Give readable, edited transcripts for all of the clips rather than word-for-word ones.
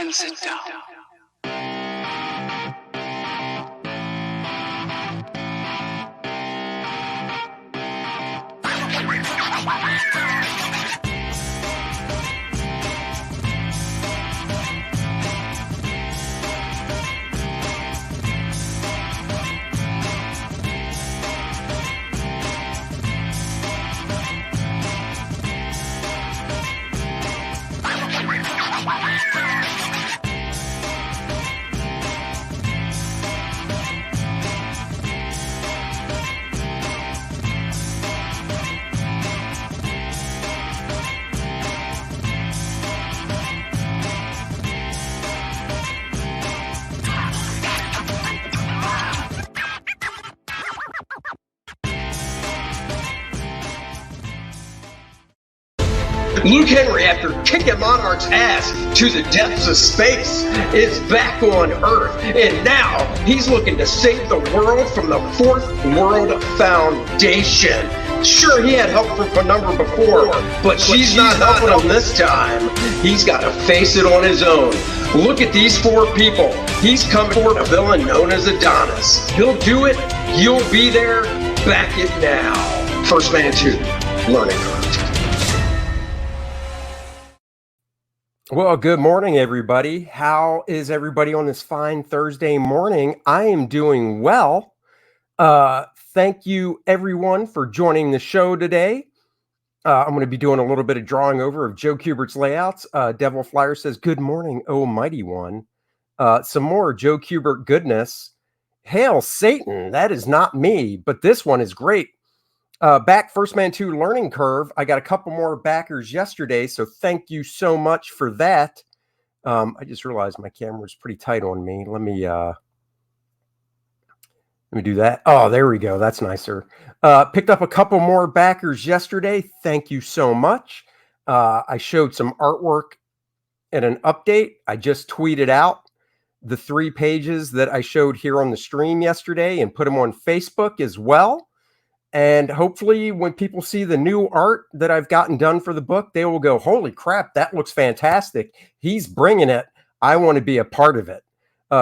and sit down. Luke Henry, after kicking Monarch's ass to the depths of space, is back on Earth, and now he's looking to save the world from the Fourth World Foundation. Sure, he had help from Penumbra before, but she's not helping him this time. He's got to face it on his own. Look at these four people. He's coming for a villain known as Adonis. He'll do it. You'll be there. Back it now. First Man 2, Learning Curve. Well, good morning, everybody. How is everybody on this fine Thursday morning? I am doing well. Thank you, everyone, for joining the show today. I'm going to be doing a little bit of drawing over of Joe Kubert's layouts. Devil Flyer says, good morning, oh mighty one. Some more Joe Kubert goodness. Hail Satan, that is not me, but this one is great. Back First Man 2 Learning Curve. I got a couple more backers yesterday, so thank you so much for that. I just realized my camera is pretty tight on me. Let me do that. Oh, there we go. That's nicer. Picked up a couple more backers yesterday. Thank you so much. I showed some artwork and an update. I just tweeted out the 3 pages that I showed here on the stream yesterday and put them on Facebook as well. And hopefully when people see the new art that I've gotten done for the book, they will go, holy crap, that looks fantastic. He's bringing it. I want to be a part of it.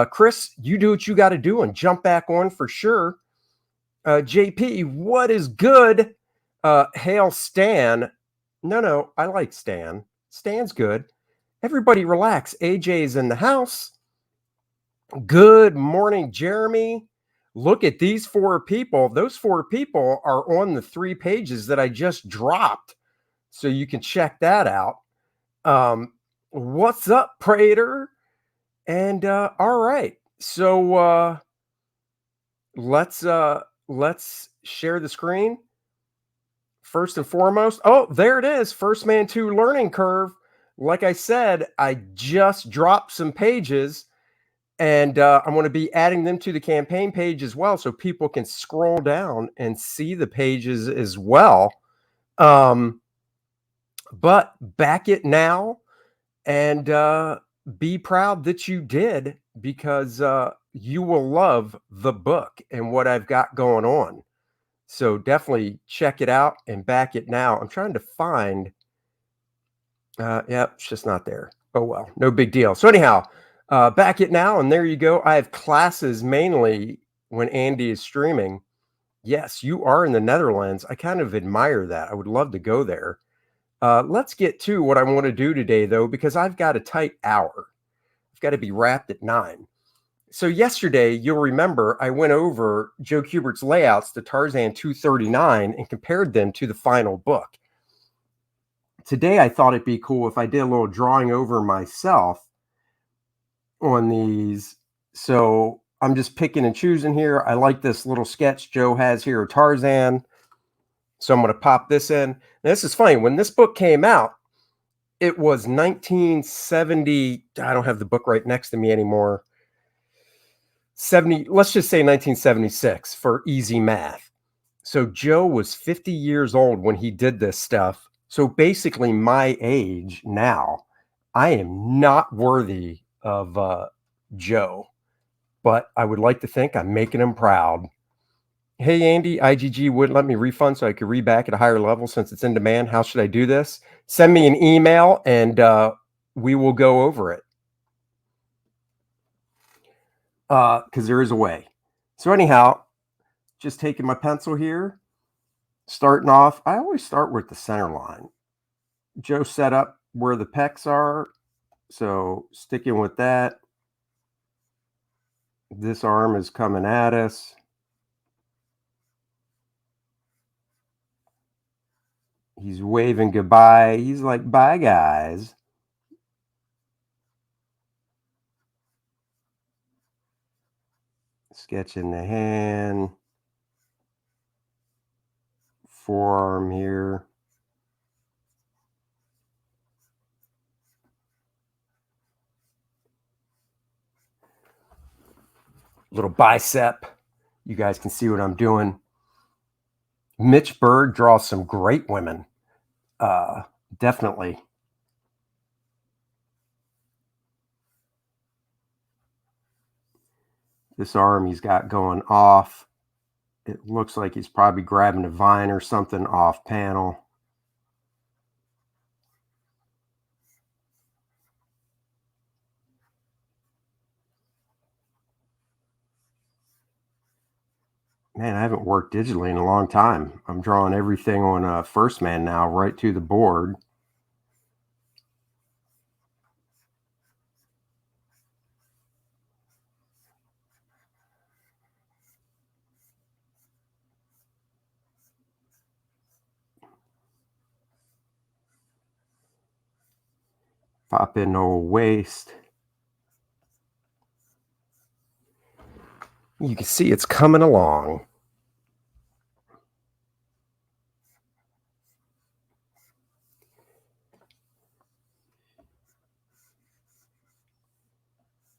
Chris, you do what you got to do and jump back on for sure. JP, what is good? Hail Stan. No, I like Stan. Stan's good. Everybody relax. AJ's in the house. Good morning, Jeremy. Look at these 4 people. Those 4 people are on the 3 pages that I just dropped. So you can check that out. What's up, Prater? And all right. So let's share the screen. First and foremost. Oh, there it is. First Man 2 Learning Curve. Like I said, I just dropped some pages. And I'm going to be adding them to the campaign page as well, so people can scroll down and see the pages as well. But back it now and be proud that you did, because you will love the book and what I've got going on. So definitely check it out and back it now. I'm trying to find. It's just not there. Oh, well, no big deal. So anyhow. Back it now, and there you go. I have classes mainly when Andy is streaming. Yes, you are in the Netherlands. I kind of admire that. I would love to go there. Let's get to what I want to do today, though, because I've got a tight hour. I've got to be wrapped at 9. So yesterday, you'll remember, I went over Joe Kubert's layouts to Tarzan 239 and compared them to the final book. Today, I thought it'd be cool if I did a little drawing over myself on these. So I'm just picking and choosing here. I like this little sketch Joe has here of Tarzan. So I'm going to pop this in. Now, this is funny. When this book came out, it was 1970. I don't have the book right next to me anymore. 70. Let's just say 1976 for easy math. So Joe was 50 years old when he did this stuff. So basically my age now. I am not worthy of Joe, but I would like to think I'm making him proud. Hey, Andy, IGG wouldn't let me refund so I could read back at a higher level since it's in demand. How should I do this? Send me an email and we will go over it. because there is a way. So anyhow, just taking my pencil here, starting off. I always start with the center line. Joe set up where the pecs are, so sticking with that. This arm is coming at us. He's waving goodbye. He's like, bye, guys. Sketching the hand. Forearm here. Little bicep. You guys can see what I'm doing. Mitch Berg draws some great women. Definitely. This arm he's got going off. It looks like he's probably grabbing a vine or something off panel. Man, I haven't worked digitally in a long time. I'm drawing everything on First Man now, right to the board. Pop in old waist. You can see it's coming along.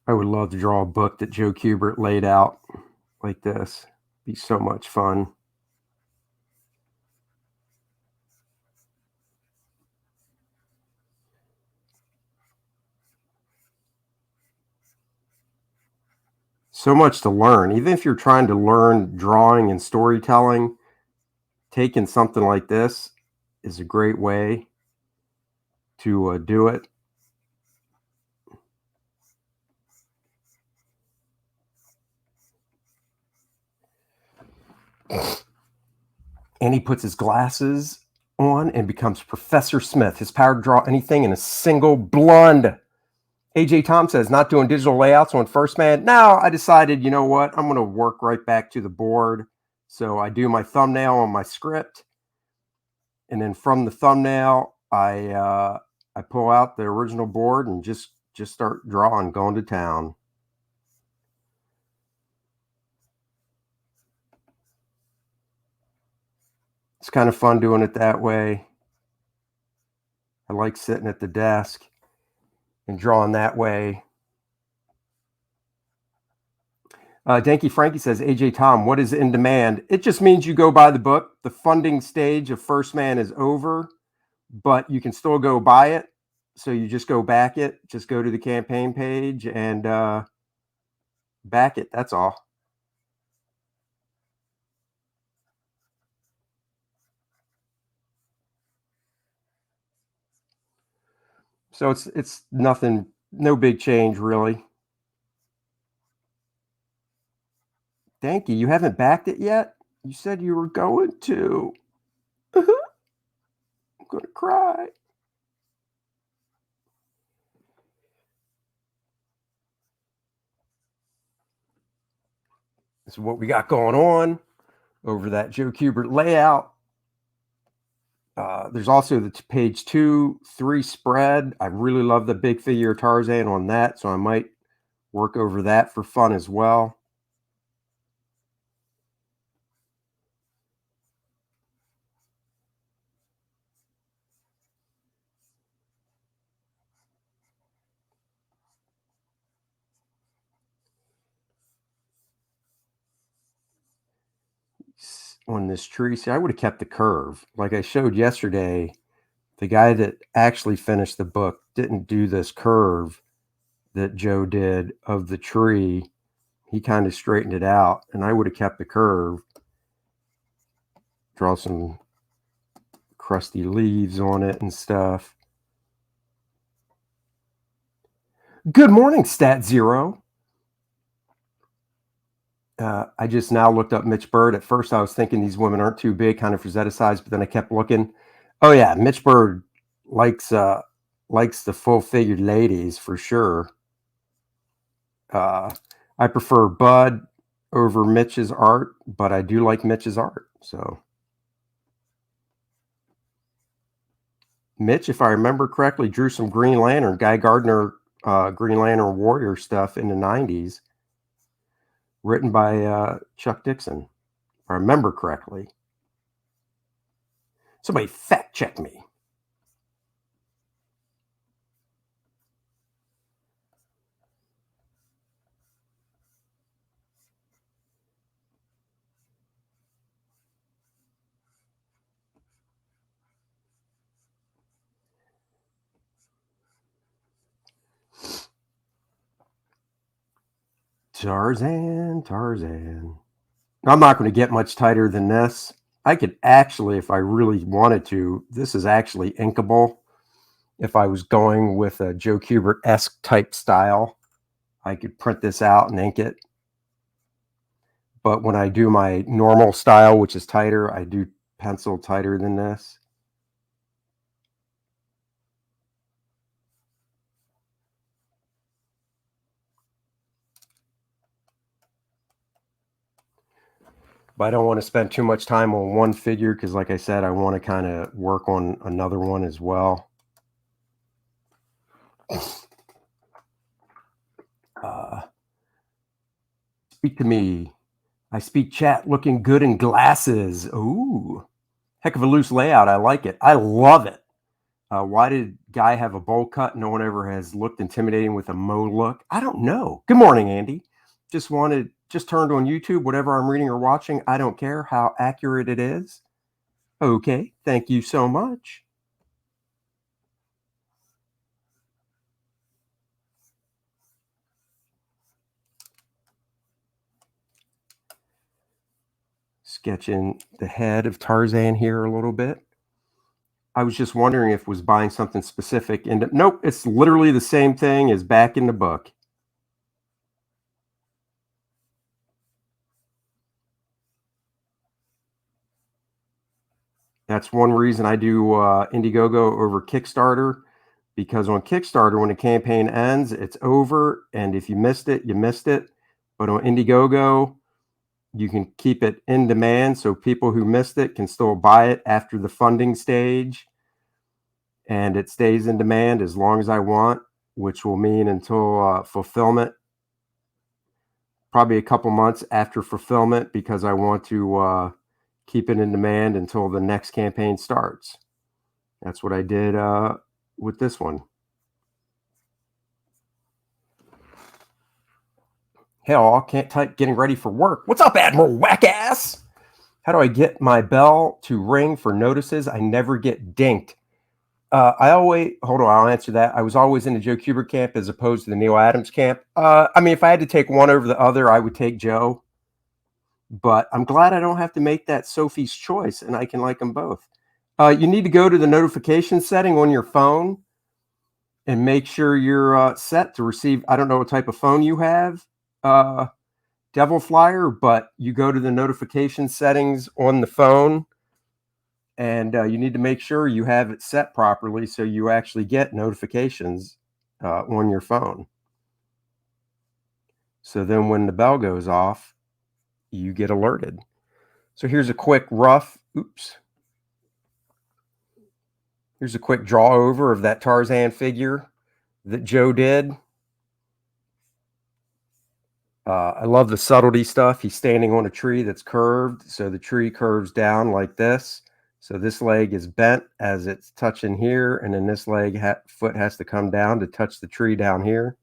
I would love to draw a book that Joe Kubert laid out like this. Be so much fun. So much to learn. Even if you're trying to learn drawing and storytelling, taking something like this is a great way to do it. And he puts his glasses on and becomes Professor Smith. His power to draw anything in a single blund. AJ Tom says, not doing digital layouts on First Man. Now I decided, you know what? I'm going to work right back to the board. So I do my thumbnail on my script. And then from the thumbnail, I pull out the original board and just start drawing, going to town. It's kind of fun doing it that way. I like sitting at the desk and drawing that way. Danky Frankie says, AJ Tom, what is in demand? It just means you go buy the book. The funding stage of First Man is over, but you can still go buy it. So you just go back it. Just go to the campaign page and back it. That's all. So it's nothing, no big change really. Danky, you haven't backed it yet? You said you were going to. I'm going to cry. This is what we got going on over that Joe Kubert layout. There's also the page 2, 3 spread. I really love the big figure Tarzan on that, so I might work over that for fun as well. On this tree, see, I would have kept the curve. Like I showed yesterday, the guy that actually finished the book didn't do this curve that Joe did of the tree. He kind of straightened it out, and I would have kept the curve. Draw some crusty leaves on it and stuff. Good morning, Stat Zero. I just now looked up Mitch Bird. At first, I was thinking these women aren't too big, kind of Frazetta size, but then I kept looking. Oh yeah, Mitch Bird likes the full-figured ladies for sure. I prefer Bud over Mitch's art, but I do like Mitch's art. So Mitch, if I remember correctly, drew some Green Lantern, Guy Gardner, Green Lantern Warrior stuff in the 90s, written by Chuck Dixon, if I remember correctly. Somebody fact check me. Tarzan. I'm not going to get much tighter than this. I could actually, if I really wanted to, this is actually inkable. If I was going with a Joe Kubert-esque type style, I could print this out and ink it. But when I do my normal style, which is tighter, I do pencil tighter than this. But I don't want to spend too much time on one figure because, like I said, I want to kind of work on another one as well. Speak to me. I speak chat looking good in glasses. Ooh, heck of a loose layout. I like it. I love it. Why did Guy have a bowl cut? No one ever has looked intimidating with a Mo look. I don't know. Good morning, Andy. Just turned on YouTube, whatever I'm reading or watching. I don't care how accurate it is. Okay, thank you so much. Sketching the head of Tarzan here a little bit. I was just wondering if was buying something specific. And nope, it's literally the same thing as back in the book. That's one reason I do Indiegogo over Kickstarter, because on Kickstarter, when the campaign ends, it's over. And if you missed it, you missed it. But on Indiegogo, you can keep it in demand so people who missed it can still buy it after the funding stage. And it stays in demand as long as I want, which will mean until fulfillment, probably a couple months after fulfillment, because I want to keep it in demand until the next campaign starts. That's what I did with this one. Hell, I can't type getting ready for work. What's up, Admiral Wackass? How do I get my bell to ring for notices? I never get dinked. Hold on, I'll answer that. I was always in the Joe Kubert camp as opposed to the Neil Adams camp. I mean, if I had to take one over the other, I would take Joe. But I'm glad I don't have to make that Sophie's choice and I can like them both. You need to go to the notification setting on your phone and make sure you're set to receive. I don't know what type of phone you have, Devil Flyer, but you go to the notification settings on the phone and you need to make sure you have it set properly so you actually get notifications on your phone. So then when the bell goes off, you get alerted. So here's a quick here's a quick draw over of that Tarzan figure that Joe did. I love the subtlety stuff. He's standing on a tree that's curved. So the tree curves down like this. So this leg is bent as it's touching here. And then this foot has to come down to touch the tree down here.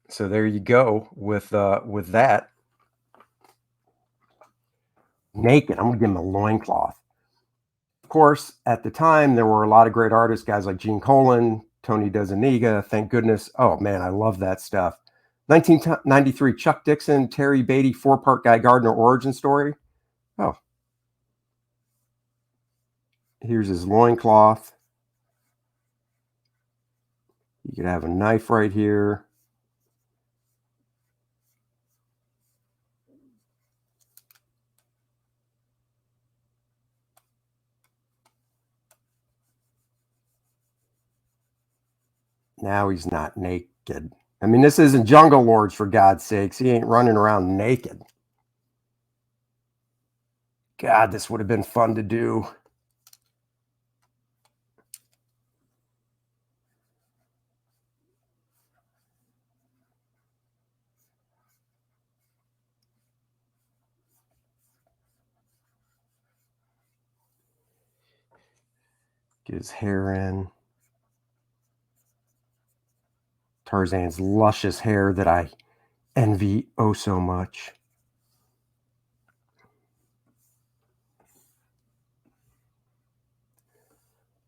So there you go with that. Naked. I'm going to give him a loincloth. Of course, at the time, there were a lot of great artists, guys like Gene Colan, Tony DeZuniga, thank goodness. Oh, man, I love that stuff. 1993, Chuck Dixon, Terry Beatty, 4-part Guy Gardner origin story. Oh. Here's his loincloth. You could have a knife right here. Now he's not naked. I mean, this isn't Jungle Lords, for God's sakes. He ain't running around naked. God, this would have been fun to do. Get his hair in. Tarzan's luscious hair that I envy oh so much.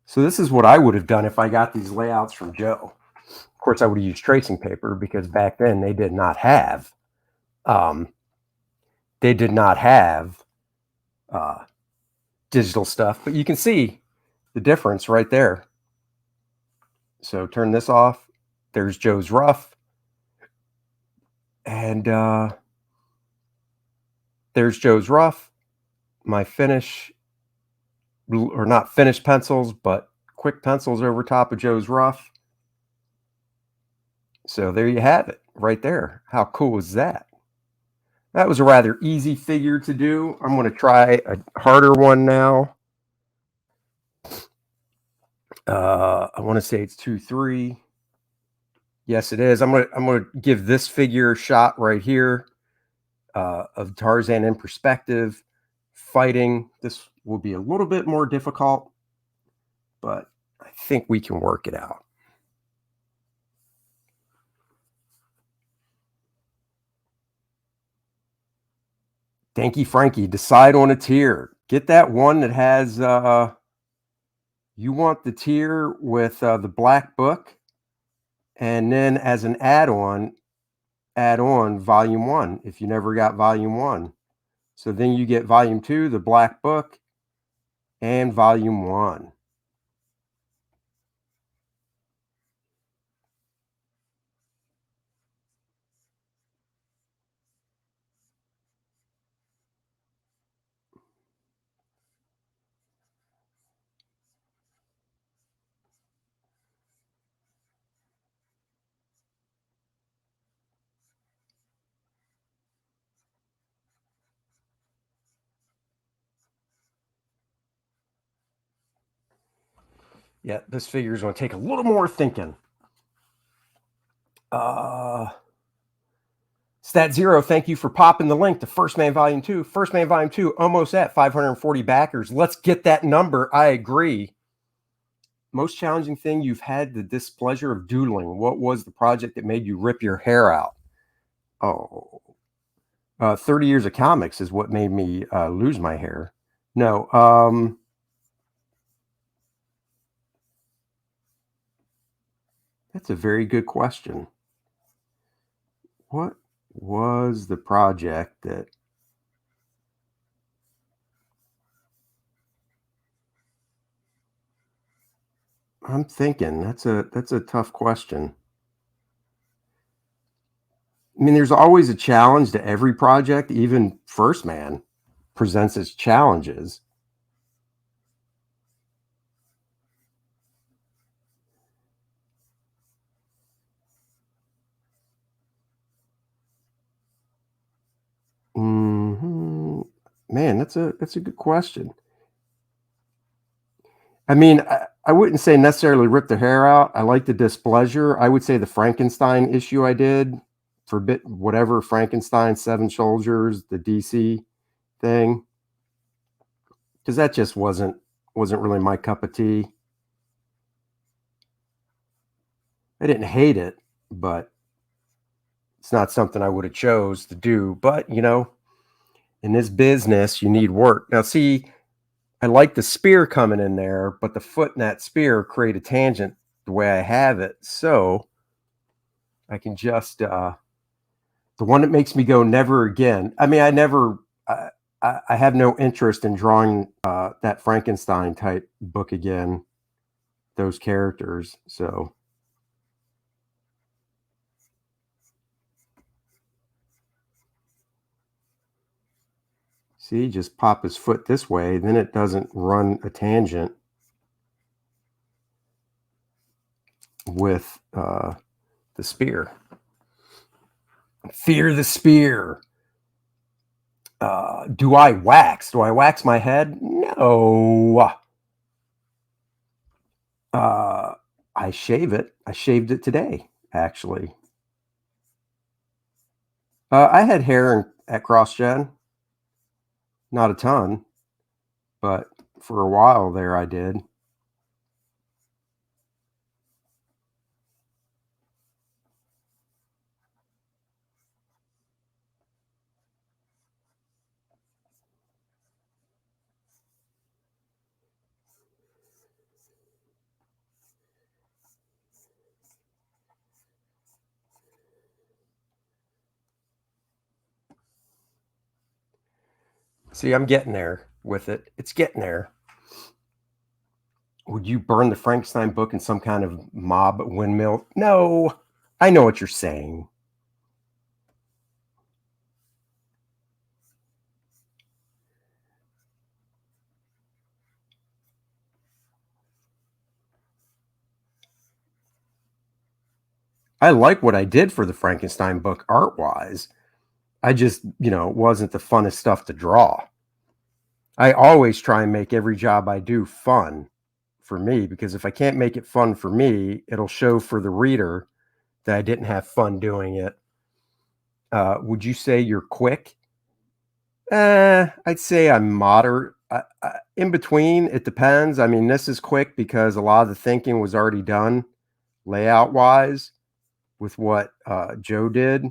So this is what I would have done if I got these layouts from Joe. Of course, I would have used tracing paper because back then they did not have digital stuff. But you can see the difference right there. So turn this off. There's Joe's rough. And there's Joe's rough. My finish, or not finished pencils, but quick pencils over top of Joe's rough. So there you have it right there. How cool is that? That was a rather easy figure to do. I'm going to try a harder one now. I want to say it's 2-3. Yes, it is. I'm going to give this figure a shot right here of Tarzan in perspective, fighting. This will be a little bit more difficult, but I think we can work it out. Danky Frankie, decide on a tier. Get that one that has, you want the tier with the black book, and then as an add-on volume 1 if you never got volume 1. So then you get volume 2, the black book, and volume 1. Yeah, this figure is going to take a little more thinking. Stat Zero, thank you for popping the link to First Man Volume 2. First Man Volume 2, almost at 540 backers. Let's get that number. I agree. Most challenging thing you've had the displeasure of doodling. What was the project that made you rip your hair out? 30 years of comics is what made me lose my hair. No, that's a very good question. What was the project that I'm thinking? That's a tough question. I mean, there's always a challenge to every project. Even First Man presents its challenges. Man, that's a good question. I mean, I wouldn't say necessarily rip the hair out. I like the displeasure. I would say the Frankenstein issue I did for whatever Frankenstein, Seven Soldiers, the DC thing, because that just wasn't really my cup of tea. I didn't hate it, but it's not something I would have chose to do. But you know, in this business, you need work. Now, see, I like the spear coming in there, but the foot in that spear create a tangent the way I have it. So I can just, the one that makes me go never again. I mean, I never, I have no interest in drawing that Frankenstein type book again, those characters. So see, just pop his foot this way, then it doesn't run a tangent with the spear. Fear the spear. Do I wax? Do I wax my head? No. I shave it. I shaved it today, actually. I had hair at CrossGen, not a ton, but for a while there I did. See, I'm getting there with it. It's getting there. Would you burn the Frankenstein book in some kind of mob windmill? No. I know what you're saying. I like what I did for the Frankenstein book art wise. I just, it wasn't the funnest stuff to draw. I always try and make every job I do fun for me, because if I can't make it fun for me, it'll show for the reader that I didn't have fun doing it. Would you say you're quick? I'd say I'm moderate. In between, it depends. I mean, this is quick because a lot of the thinking was already done layout wise with what Joe did.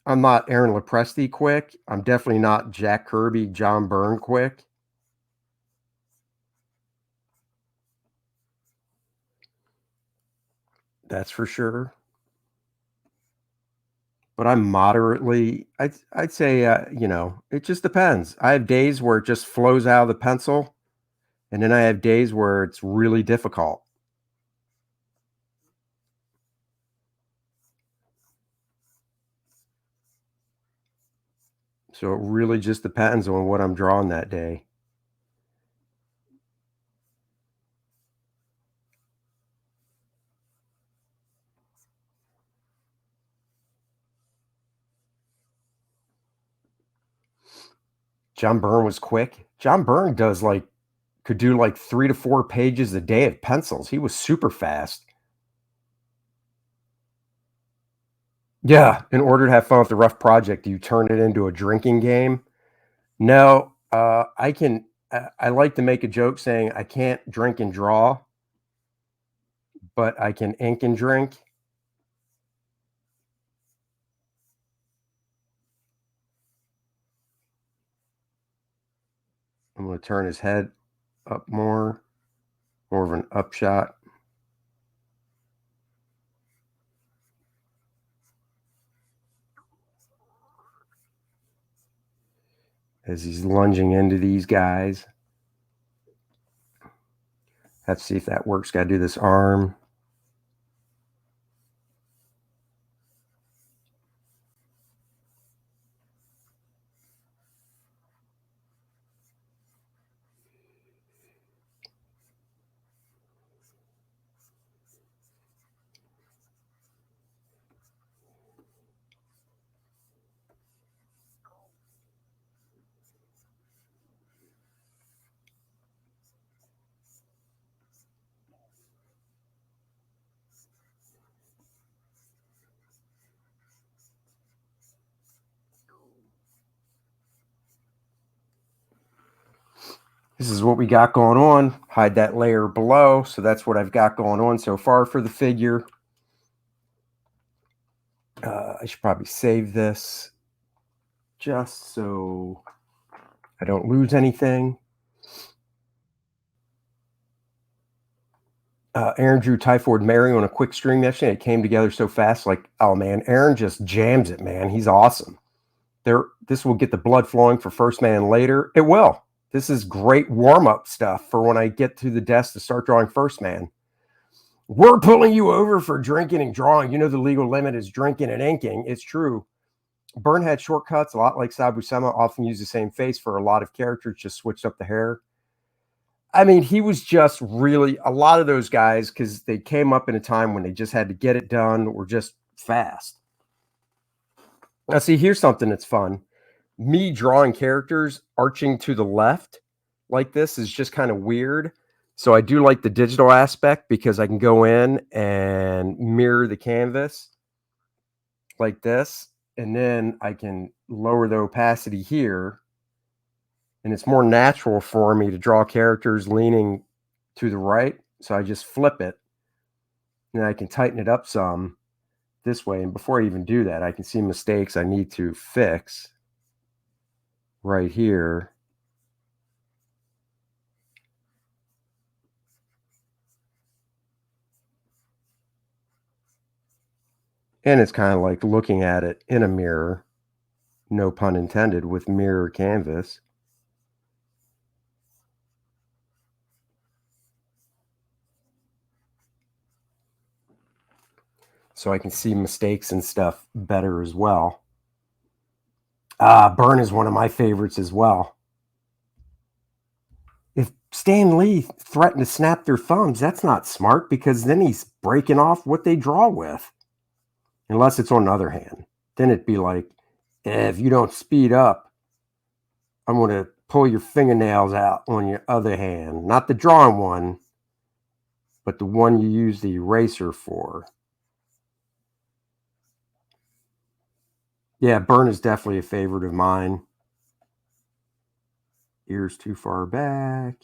I'm not Aaron Lopresti quick. I'm definitely not Jack Kirby, John Byrne quick. That's for sure. But I'm moderately, I'd say, it just depends. I have days where it just flows out of the pencil, and then I have days where it's really difficult. So it really just depends on what I'm drawing that day. John Byrne was quick. John Byrne could do like 3 to 4 pages a day of pencils. He was super fast. Yeah, in order to have fun with the rough project, do you turn it into a drinking game? No, I can. I like to make a joke saying I can't drink and draw, but I can ink and drink. I'm going to turn his head up more of an upshot. As he's lunging into these guys. Have to see if that works. Got to do this arm. This is what we got going on. Hide that layer below. So that's what I've got going on so far for the figure. I should probably save this just so I don't lose anything. Aaron drew Typhoid Mary on a quick stream yesterday. It came together so fast. Like, oh man, Aaron just jams it, man. He's awesome. This will get the blood flowing for first man later. It will. This is great warm-up stuff for when I get to the desk to start drawing first man. We're pulling you over for drinking and drawing. You know the legal limit is drinking and inking. It's true. Byrne had shortcuts, a lot like Sabusema, often used the same face for a lot of characters, just switched up the hair. I mean, he was just really a lot of those guys, because they came up in a time when they just had to get it done, were just fast. Now, see, here's something that's fun. Me drawing characters arching to the left like this is just kind of weird. So I do like the digital aspect because I can go in and mirror the canvas like this. And then I can lower the opacity here. And it's more natural for me to draw characters leaning to the right. So I just flip it. And I can tighten it up some this way. And before I even do that, I can see mistakes I need to fix right here. And it's kind of like looking at it in a mirror, no pun intended, with mirror canvas. So I can see mistakes and stuff better as well. Byrne is one of my favorites as well. If Stan Lee threatened to snap their thumbs, that's not smart, because then he's breaking off what they draw with. Unless it's on the other hand. Then it'd be like, if you don't speed up, I'm going to pull your fingernails out on your other hand. Not the drawing one, but the one you use the eraser for. Yeah, Byrne is definitely a favorite of mine. Ears too far back.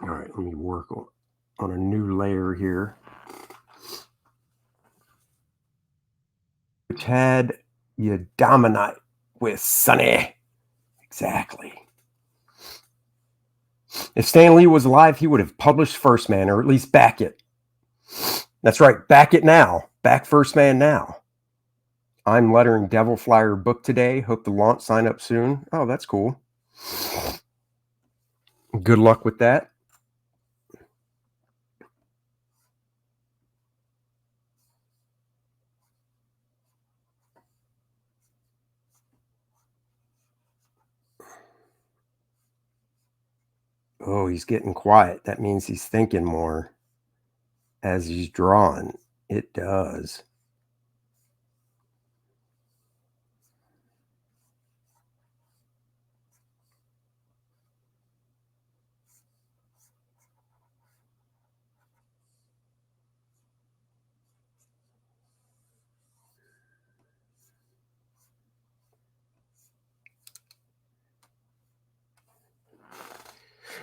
All right, let me work on a new layer here. Which had you dominate with Sonny. Exactly. If Stan Lee was alive, he would have published First Man, or at least back it. That's right, back it now. Back First Man now. I'm lettering Devil Flyer book today. Hope to launch, sign up soon. Oh, that's cool. Good luck with that. Oh, he's getting quiet. That means he's thinking more as he's drawing. It does.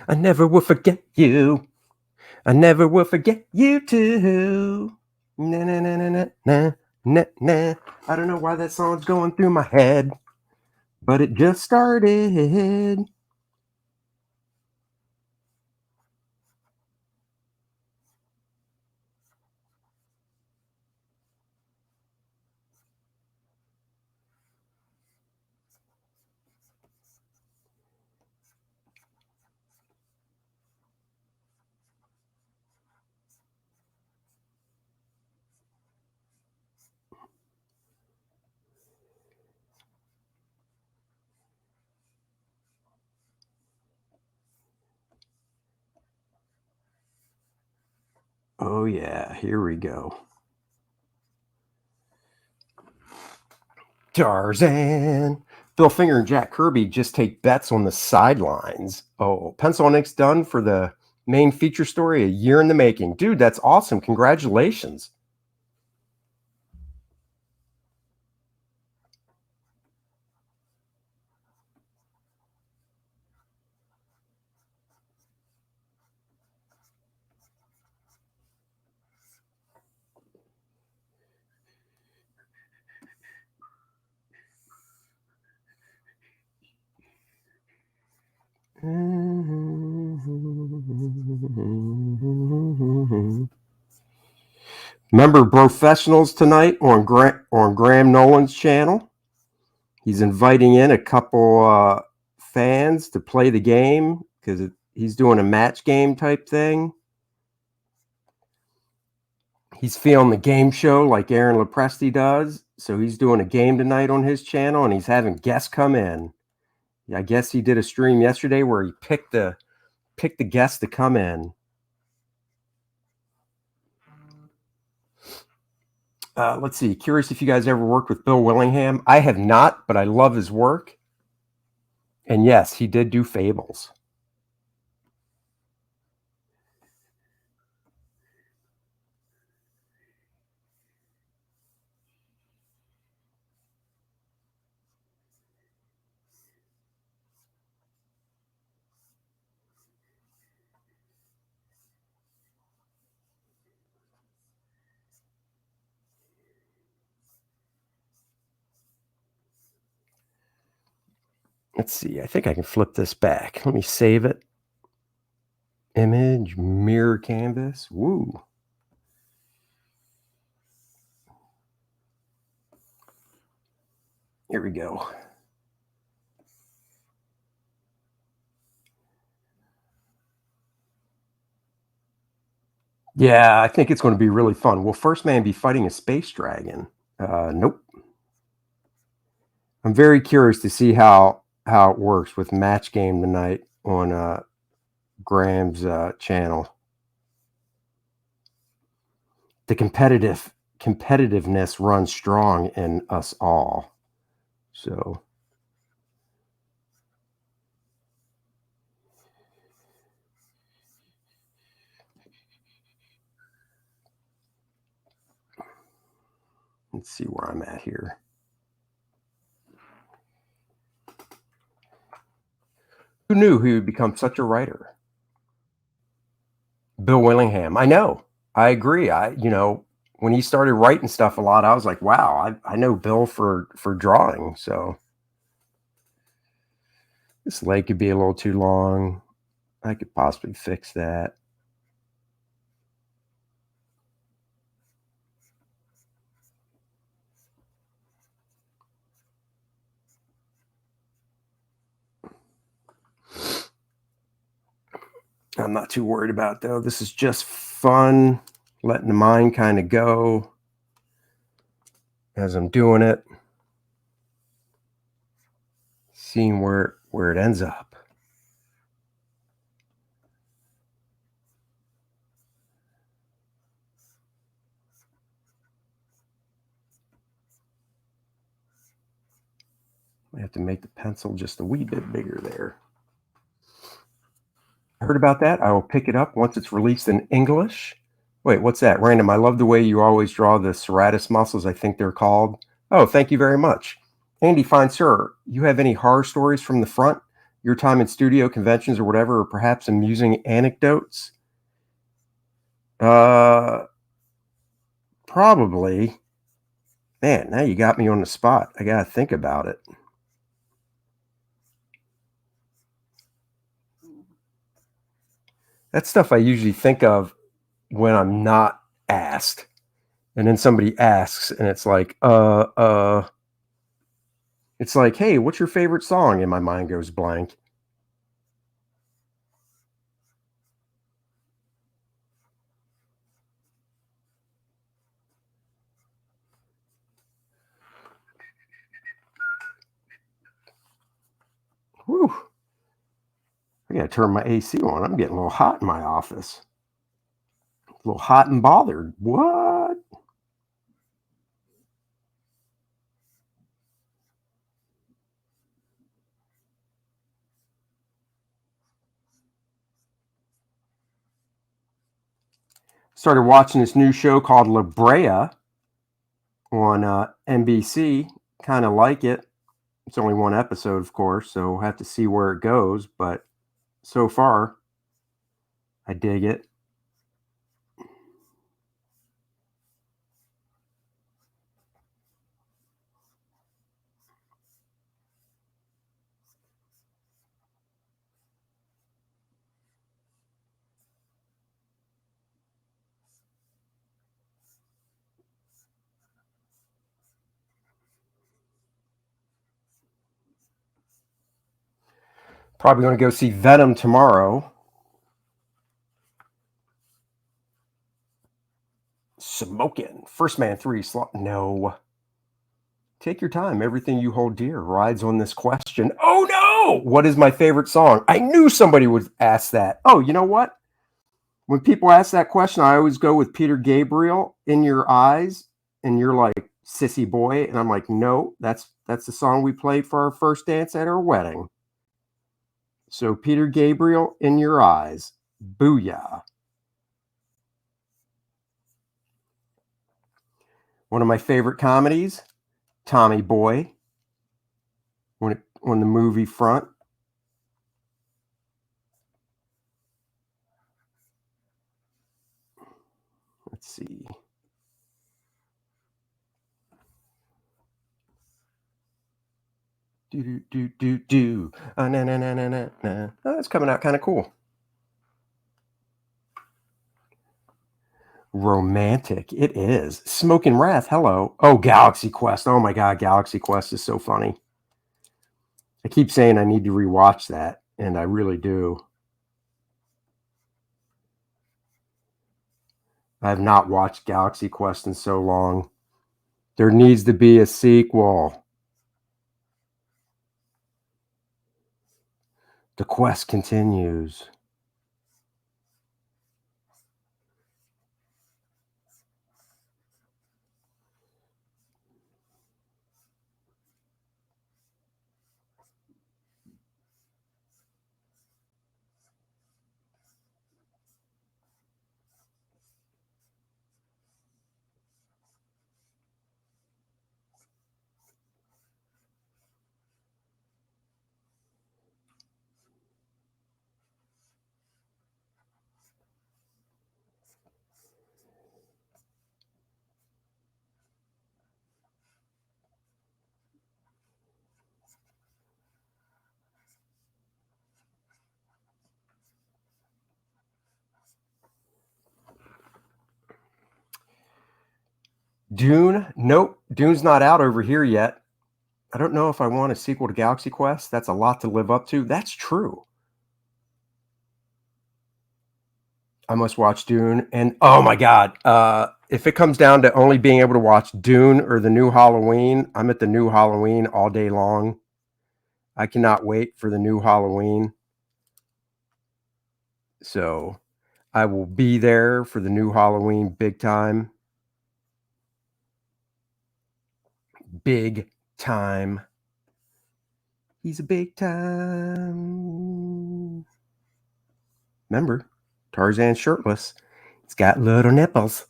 I never will forget you. I never will forget you too. Na na na na na na na na. I don't know why that song's going through my head, but it just started. Oh yeah, here we go. Tarzan. Phil Finger and Jack Kirby just take bets on the sidelines. Oh, pencil and ink's done for the main feature story, a year in the making. Dude, that's awesome. Congratulations. Remember Professionals tonight on Graham Nolan's channel? He's inviting in a couple fans to play the game because he's doing a match game type thing. He's feeling the game show like Aaron Lopresti does. So he's doing a game tonight on his channel, and he's having guests come in. I guess he did a stream yesterday where he picked the guests to come in. Let's see. Curious if you guys ever worked with Bill Willingham. I have not, but I love his work. And yes, he did do Fables. Let's see. I think I can flip this back. Let me save it. Image, mirror canvas. Woo. Here we go. Yeah, I think it's going to be really fun. Will First Man be fighting a space dragon? Nope. I'm very curious to see how it works with Match Game tonight on Graham's channel. The competitiveness runs strong in us all. So let's see where I'm at here. Who knew he would become such a writer? Bill Willingham. I know. I agree. When he started writing stuff a lot, I was like, wow, I know Bill for drawing. So this leg could be a little too long. I could possibly fix that. I'm not too worried about it, though. This is just fun, letting the mind kind of go as I'm doing it, seeing where it ends up. I have to make the pencil just a wee bit bigger there. Heard about that? I will pick it up once it's released in English. Wait, what's that? Random, I love the way you always draw the serratus muscles, I think they're called. Oh, thank you very much. Andy, fine sir, you have any horror stories from the front? Your time in studio, conventions, or whatever, or perhaps amusing anecdotes? Probably. Man, now you got me on the spot. I got to think about it. That's stuff I usually think of when I'm not asked. And then somebody asks, and it's like, it's like, hey, what's your favorite song? And my mind goes blank. Whew. I got to turn my AC on. I'm getting a little hot in my office. A little hot and bothered. What? Started watching this new show called La Brea on NBC. Kind of like it. It's only one episode, of course, so we'll have to see where it goes. But so far, I dig it. Probably going to go see Venom tomorrow. Smoking. First Man 3. No. Take your time. Everything you hold dear rides on this question. Oh no! What is my favorite song? I knew somebody would ask that. Oh, you know what? When people ask that question, I always go with Peter Gabriel, In Your Eyes, and you're like, sissy boy, and I'm like, no, that's the song we played for our first dance at our wedding. So Peter Gabriel, In Your Eyes. Booyah. One of my favorite comedies, Tommy Boy, on the movie front. Let's see. Do. Na na na na na na. Oh, that's coming out kind of cool. Romantic. It is. Smoking Wrath. Hello. Oh, Galaxy Quest. Oh my God, Galaxy Quest is so funny. I keep saying I need to rewatch that, and I really do. I have not watched Galaxy Quest in so long. There needs to be a sequel. The quest continues. Dune? Nope. Dune's not out over here yet. I don't know if I want a sequel to Galaxy Quest. That's a lot to live up to. That's true. I must watch Dune. And oh my God, if it comes down to only being able to watch Dune or the new Halloween, I'm at the new Halloween all day long. I cannot wait for the new Halloween. So I will be there for the new Halloween big time. Big time. He's a big time. Remember, Tarzan shirtless. He's got little nipples.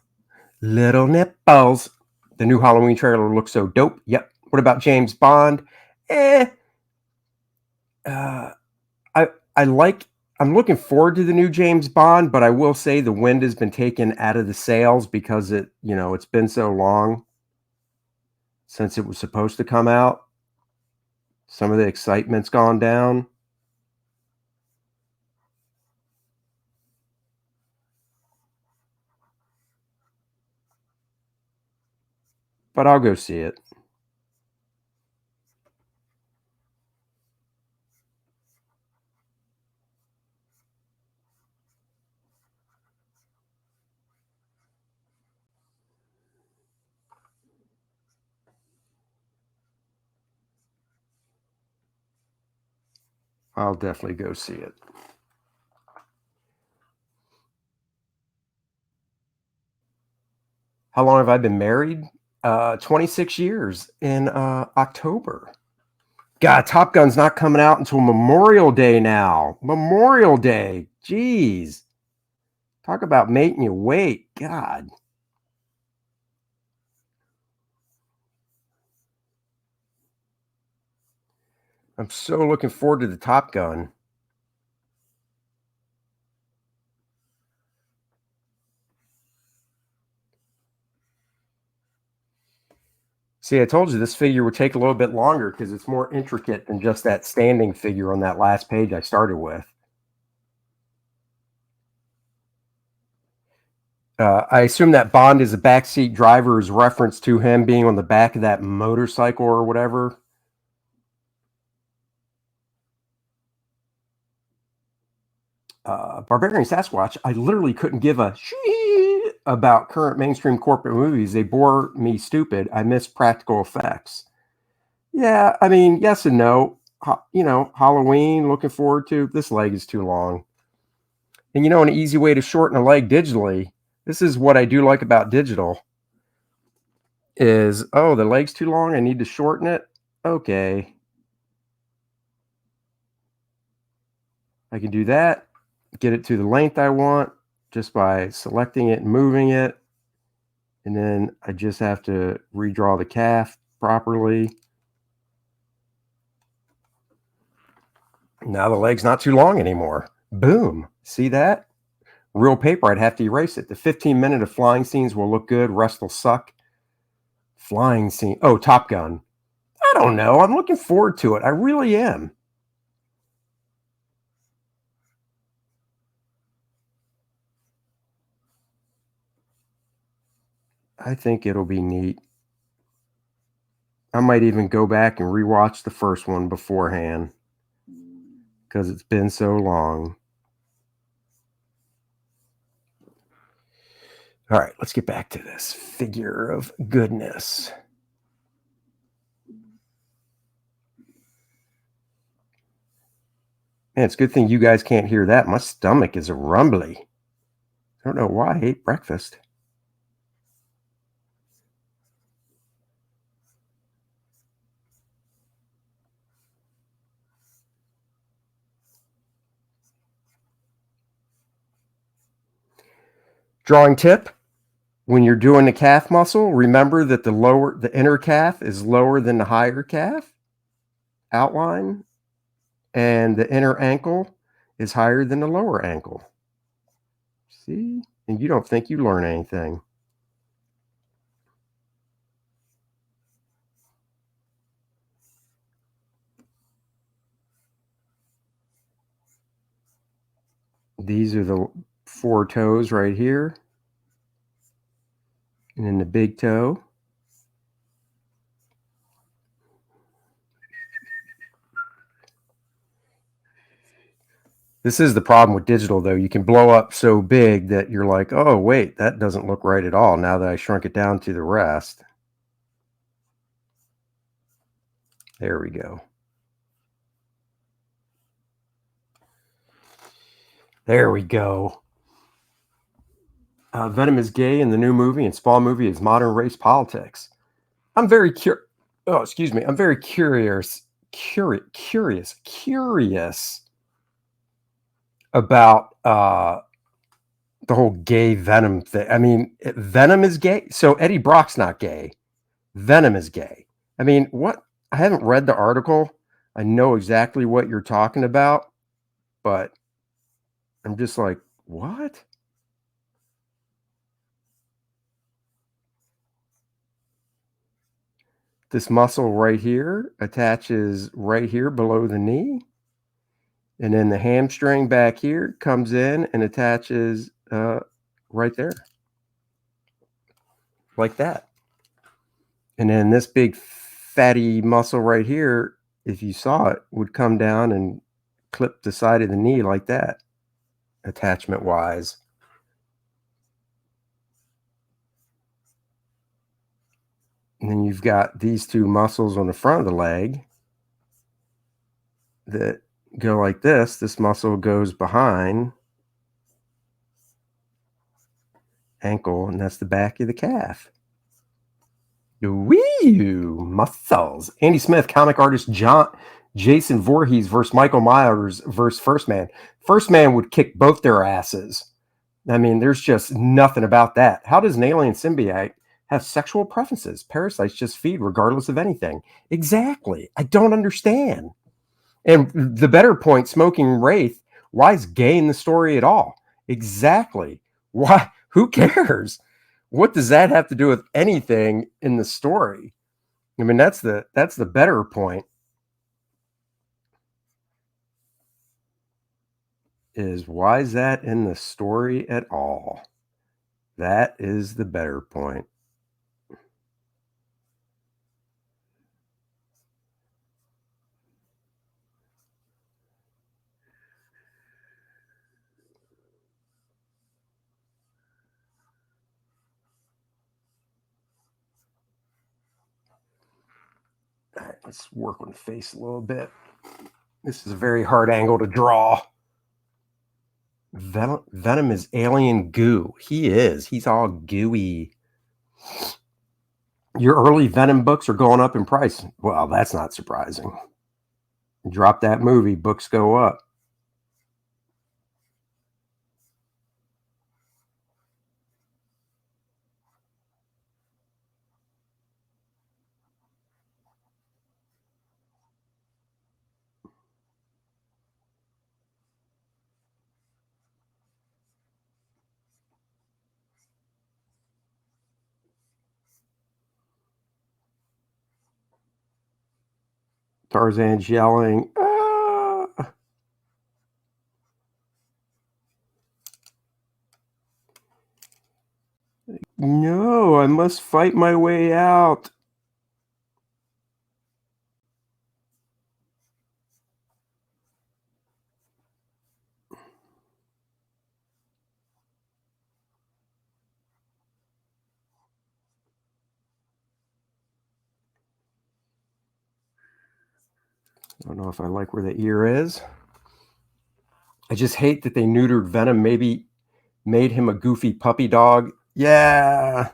Little nipples. The new Halloween trailer looks so dope. Yep. What about James Bond? I'm looking forward to the new James Bond, but I will say the wind has been taken out of the sails because it's been so long since it was supposed to come out. Some of the excitement's gone down. But I'll go see it. I'll definitely go see it. How long have I been married? 26 years in October. God, Top Gun's not coming out until Memorial Day now. Memorial Day. Jeez. Talk about making you wait. God. I'm so looking forward to the Top Gun. See, I told you this figure would take a little bit longer because it's more intricate than just that standing figure on that last page I started with. I assume that Bond is a backseat driver's reference to him being on the back of that motorcycle or whatever. Barbarian Sasquatch, I literally couldn't give a shit about current mainstream corporate movies. They bore me stupid. I miss practical effects. Yeah, I mean, yes and no. Halloween, looking forward to. This leg is too long. And an easy way to shorten a leg digitally, this is what I do like about digital, is, oh, the leg's too long, I need to shorten it. Okay. I can do that, get it to the length I want just by selecting it and moving it. And then I just have to redraw the calf properly. Now the leg's not too long anymore. Boom. See that? Real paper, I'd have to erase it. The 15-minute of flying scenes will look good. Rest will suck. Flying scene. Oh, Top Gun. I don't know. I'm looking forward to it. I really am. I think it'll be neat. I might even go back and rewatch the first one beforehand because it's been so long. All right, let's get back to this figure of goodness. Man, it's a good thing you guys can't hear that. My stomach is rumbly. I don't know why I ate breakfast. Drawing tip: when you're doing the calf muscle, remember that the inner calf is lower than the higher calf outline, and the inner ankle is higher than the lower ankle. See? And you don't think you learn anything. These are the 4 toes right here. And then the big toe. This is the problem with digital, though. You can blow up so big that you're like, oh, wait, that doesn't look right at all now that I shrunk it down to the rest. There we go. There we go. Venom is gay in the new movie, and Spawn movie is modern race politics. I'm very curious. Oh, excuse me. I'm very curious about the whole gay Venom thing. I mean, Venom is gay. So Eddie Brock's not gay. Venom is gay. I mean, what? I haven't read the article. I know exactly what you're talking about, but I'm just like, what? This muscle right here attaches right here below the knee. And then the hamstring back here comes in and attaches right there. Like that. And then this big fatty muscle right here, if you saw it, would come down and clip the side of the knee like that, attachment wise. And then you've got these 2 muscles on the front of the leg that go like this. This muscle goes behind ankle, and that's the back of the calf. Wee muscles. Andy Smith, comic artist Jason Voorhees versus Michael Myers versus First Man. First Man would kick both their asses. I mean, there's just nothing about that. How does an alien symbiote have sexual preferences? Parasites just feed regardless of anything. Exactly. I don't understand. And the better point, Smoking Wraith, why is gay in the story at all? Exactly. Why? Who cares? What does that have to do with anything in the story? I mean, that's the better point. Is why is that in the story at all? That is the better point. All right, let's work on the face a little bit. This is a very hard angle to draw. Venom is alien goo. He is. He's all gooey. Your early Venom books are going up in price. Well, that's not surprising. Drop that movie, books go up. Tarzan's yelling, ah! No, I must fight my way out. I don't know if I like where the ear is. I just hate that they neutered Venom, maybe made him a goofy puppy dog. Yeah.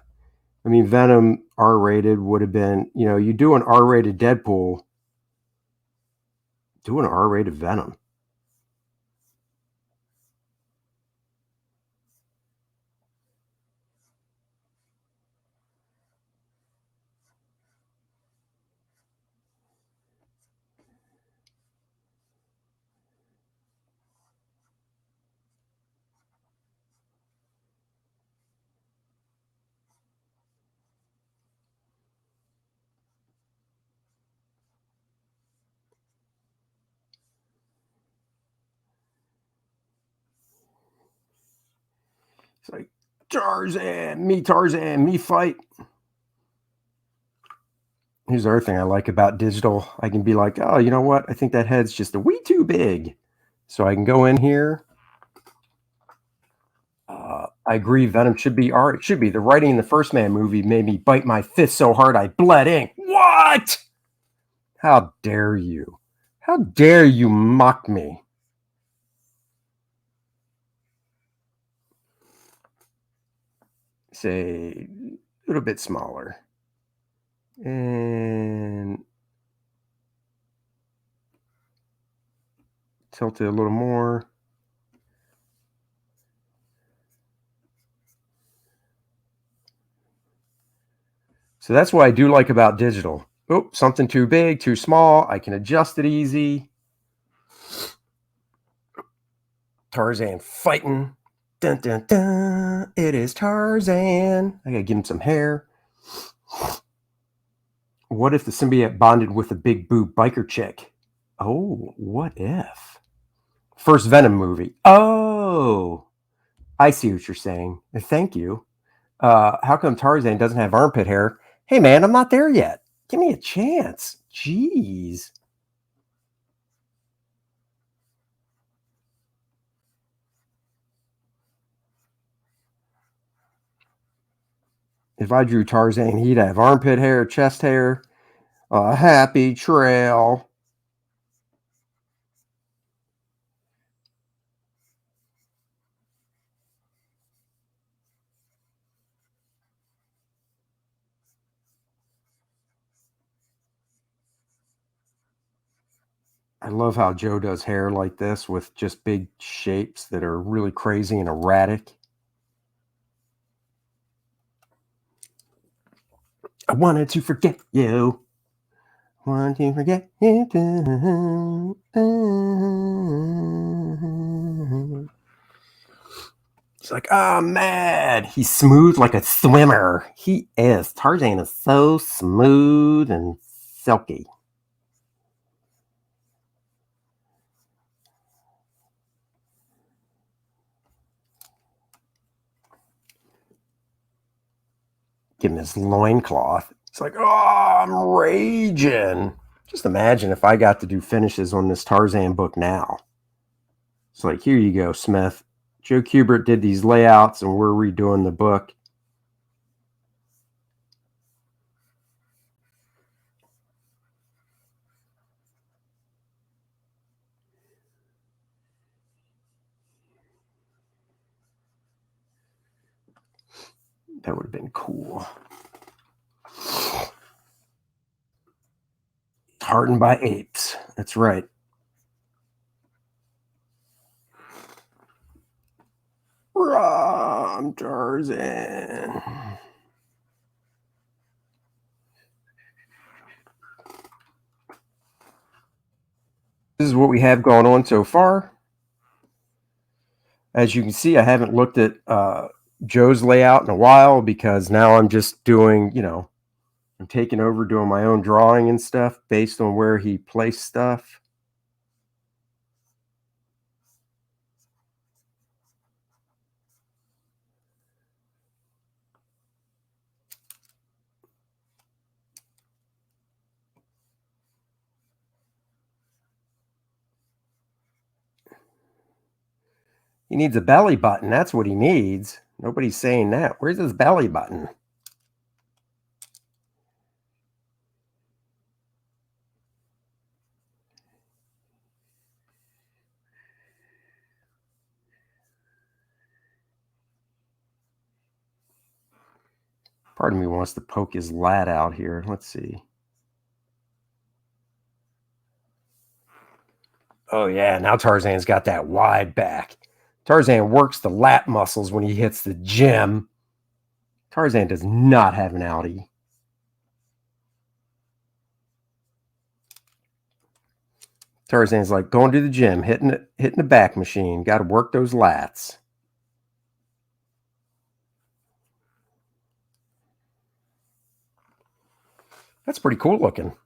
I mean, Venom R-rated would have been, you do an R-rated Deadpool, do an R-rated Venom. It's like, Tarzan, me fight. Here's the other thing I like about digital. I can be like, oh, you know what? I think that head's just a wee too big. So I can go in here. I agree. Venom should be R. It should be. The writing in the First Man movie made me bite my fist so hard I bled ink. What? How dare you? How dare you mock me? Say a little bit smaller. And tilt it a little more. So that's what I do like about digital. Oh, something too big, too small. I can adjust it easy. Tarzan fighting. Dun, dun, dun. It is Tarzan. I gotta give him some hair. What if the symbiote bonded with a big boob biker chick? Oh, what if? First Venom movie. Oh, I see what you're saying. Thank you. How come Tarzan doesn't have armpit hair? Hey, man, I'm not there yet. Give me a chance. Jeez. If I drew Tarzan, he'd have armpit hair, chest hair, a happy trail. I love how Joe does hair like this with just big shapes that are really crazy and erratic. I wanted to forget you. Want to forget you too. It's like, oh, mad. He's smooth like a swimmer. He is. Tarzan is so smooth and silky. Give him his loincloth. It's like, oh, I'm raging. Just imagine if I got to do finishes on this Tarzan book now. It's like, here you go, Smith. Joe Kubert did these layouts and we're redoing the book. That would have been cool. Hardened by apes. That's right. I'm Tarzan. This is what we have going on so far. As you can see, I haven't looked at Joe's layout in a while because now I'm just doing, I'm taking over doing my own drawing and stuff based on where he placed stuff. He needs a belly button. That's what he needs. Nobody's saying that. Where's his belly button? Part of me wants to poke his lat out here. Let's see. Oh, yeah. Now Tarzan's got that wide back. Tarzan works the lat muscles when he hits the gym. Tarzan does not have an outie. Tarzan's like going to the gym, hitting the back machine. Got to work those lats. That's pretty cool looking.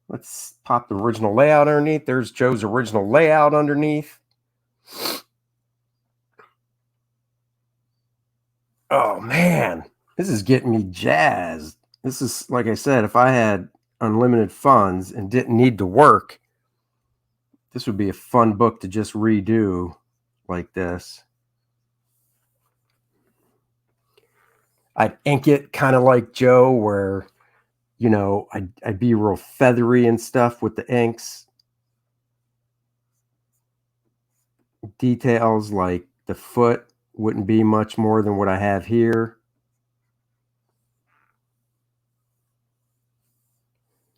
Let's pop the original layout underneath. There's Joe's original layout underneath. Oh, man. This is getting me jazzed. This is, like I said, if I had unlimited funds and didn't need to work, this would be a fun book to just redo like this. I'd ink it kind of like Joe, where, I'd be real feathery and stuff with the inks. Details like the foot wouldn't be much more than what I have here.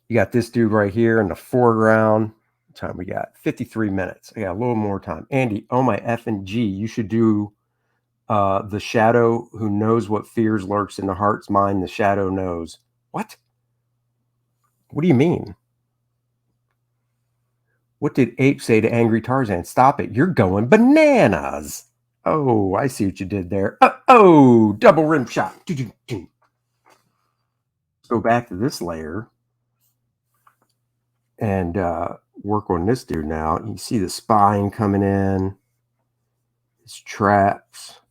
You got this dude right here in the foreground. What time we got? 53 minutes. I got a little more time. Andy, oh my effing G, you should do the shadow who knows what fears lurks in the heart's mind. The shadow knows. What? What do you mean? What did Ape say to Angry Tarzan? Stop it. You're going bananas. Oh, I see what you did there. Oh, double rim shot. Let's go back to this layer and work on this dude now. You see the spine coming in, his traps.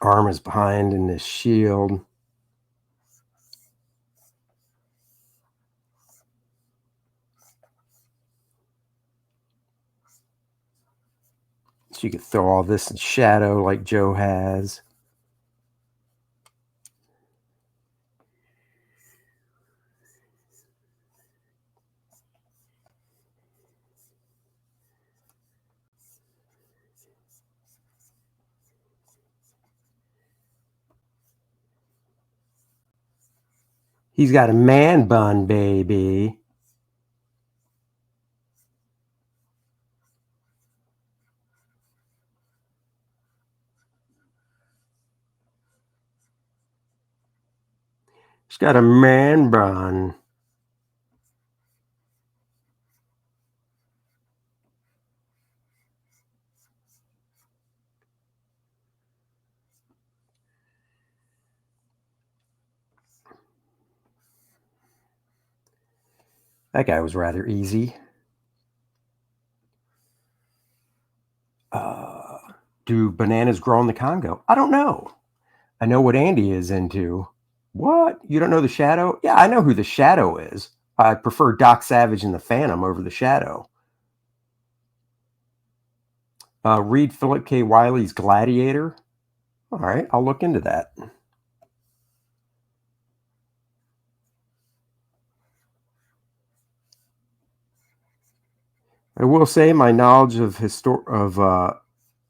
Arm is behind in this shield. So you could throw all this in shadow like Joe has. He's got a man bun, baby. She's got a man bun. That guy was rather easy. Do bananas grow in the Congo? I don't know. I know what Andy is into. What? You don't know the Shadow? Yeah, I know who the Shadow is. I prefer Doc Savage and the Phantom over the Shadow. Read Philip K. Wiley's Gladiator. All right, I'll look into that. I will say my knowledge of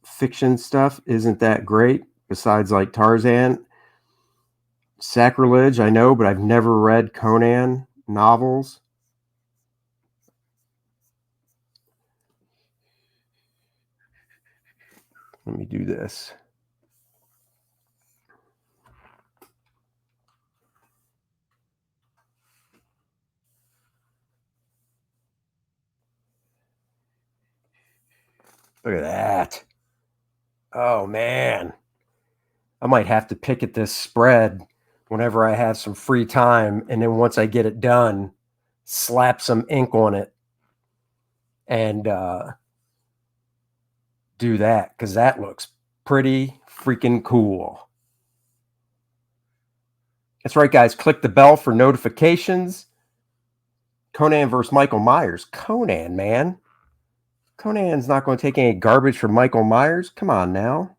fiction stuff isn't that great. Besides, like Tarzan, sacrilege, I know, but I've never read Conan novels. Let me do this. Look at that. Oh man, I might have to pick at this spread whenever I have some free time, and then once I get it done, slap some ink on it and do that, because that looks pretty freaking cool. That's right, guys. Click the bell for notifications. Conan versus Michael Myers. Conan, man. Conan's not going to take any garbage from Michael Myers. Come on now.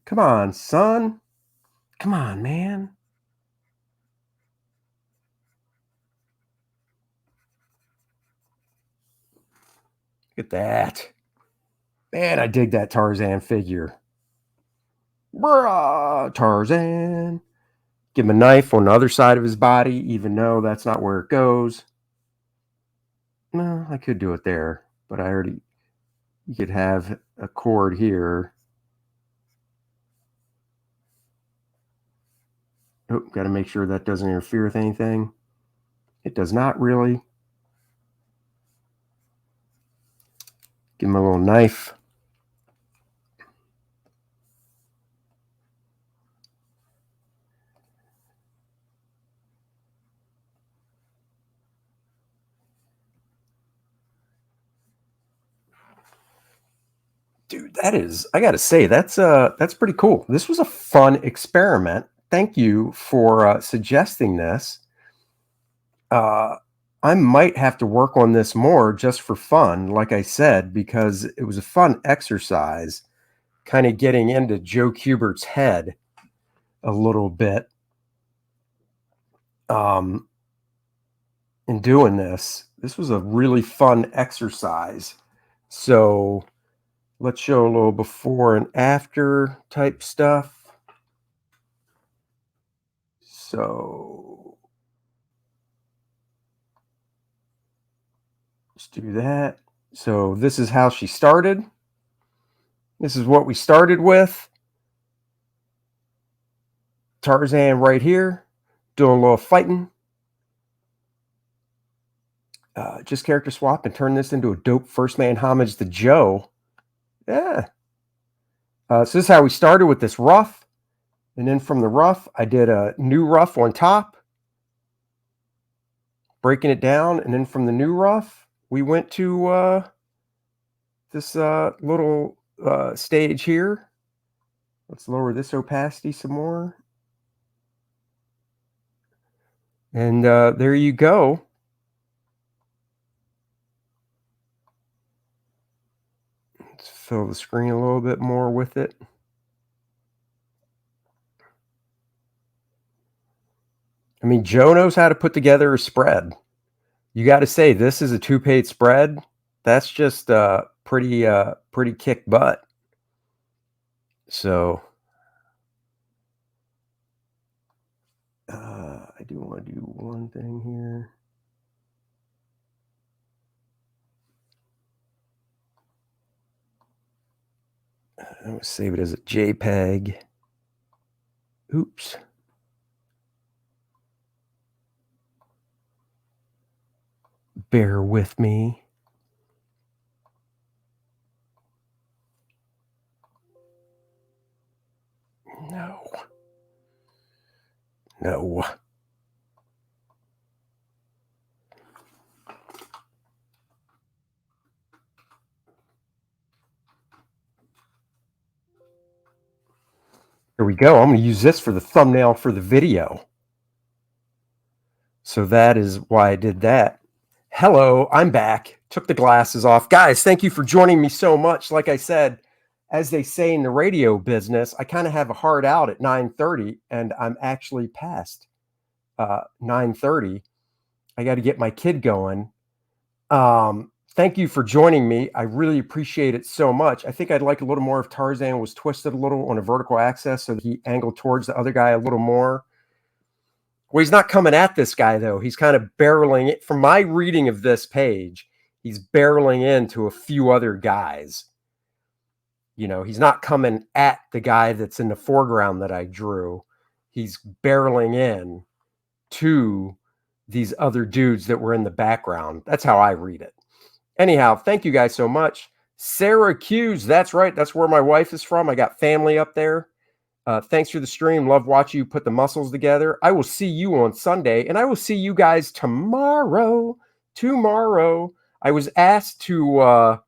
Come on, son. Come on, man. Look at that. Man, I dig that Tarzan figure. Bruh, Tarzan. Give him a knife on the other side of his body, even though that's not where it goes. No, I could do it there, but you could have a cord here. Oh, got to make sure that doesn't interfere with anything. It does not really. Give him a little knife. Dude, I gotta say, that's pretty cool. This was a fun experiment. Thank you for suggesting this. Uh, I might have to work on this more just for fun, like I said, because it was a fun exercise, kind of getting into Joe Kubert's head a little bit. In doing this, this was a really fun exercise. So let's show a little before and after type stuff. So let's do that. So this is how she started. This is what we started with. Tarzan right here, doing a little fighting. Just character swap and turn this into a dope first man homage to Joe. Yeah. So this is how we started with this rough. And then from the rough, I did a new rough on top, breaking it down. And then from the new rough, we went to this little stage here. Let's lower this opacity some more. And there you go. Let's fill the screen a little bit more with it. I mean, Joe knows how to put together a spread. You got to say, this is a 2-page spread. That's just pretty kick butt. So I do want to do one thing here. I'm going to save it as a JPEG. Oops. Bear with me. No. No. Here we go. I'm going to use this for the thumbnail for the video. So that is why I did that. Hello, I'm back. Took the glasses off. Guys, thank you for joining me so much. Like I said, as they say in the radio business, I kind of have a hard out at 9:30, and I'm actually past 9:30. I got to get my kid going. Thank you for joining me. I really appreciate it so much. I think I'd like a little more if Tarzan was twisted a little on a vertical axis so that he angled towards the other guy a little more. Well, he's not coming at this guy, though. He's kind of barreling it. From my reading of this page, he's barreling into a few other guys. You know, he's not coming at the guy that's in the foreground that I drew. He's barreling in to these other dudes that were in the background. That's how I read it. Anyhow, thank you guys so much. Syracuse, that's right. That's where my wife is from. I got family up there. Thanks for the stream. Love watching you put the muscles together. I will see you on Sunday, and I will see you guys tomorrow. I was asked to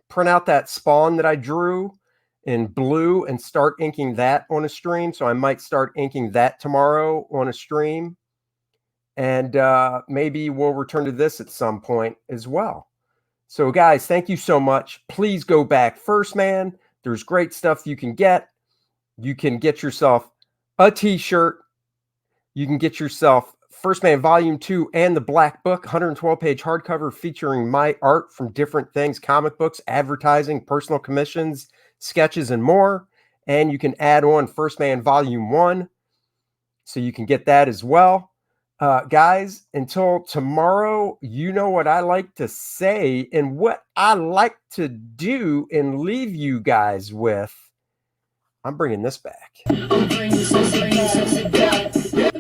print out that spawn that I drew in blue and start inking that on a stream. So I might start inking that tomorrow on a stream. And maybe we'll return to this at some point as well. So guys, thank you so much. Please go back First Man. There's great stuff you can get. You can get yourself a t-shirt. You can get yourself First Man Volume 2 and the Black Book, 112-page hardcover featuring my art from different things, comic books, advertising, personal commissions, sketches, and more. And you can add on First Man Volume 1, so you can get that as well. Guys, until tomorrow, you know what I like to say and what I like to do and leave you guys with. I'm bringing this back. I'm bringing sexy back. Yeah.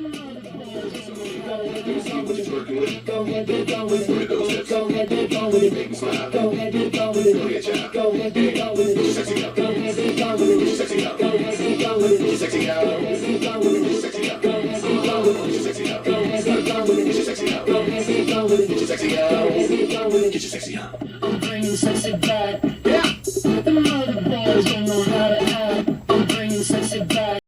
The mother boys don't know how to act. I'm bringing sexy back.